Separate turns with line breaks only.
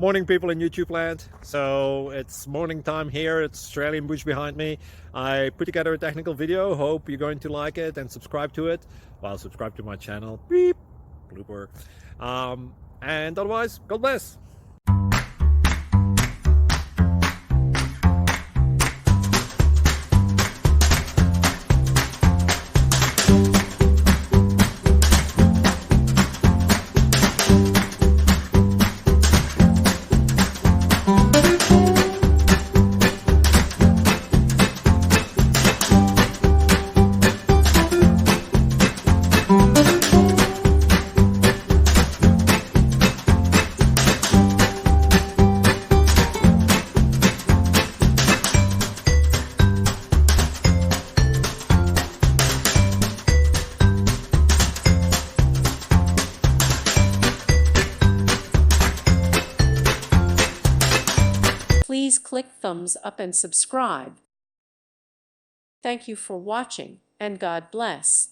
Morning, people in YouTube land. So it's morning time here. It's Australian bush behind me. I put together a technical video. Hope you're going to like it and subscribe to it. Well, subscribe to my channel. Beep. Blooper. And otherwise, God bless.
Please click thumbs up and subscribe. Thank you for watching, and God bless.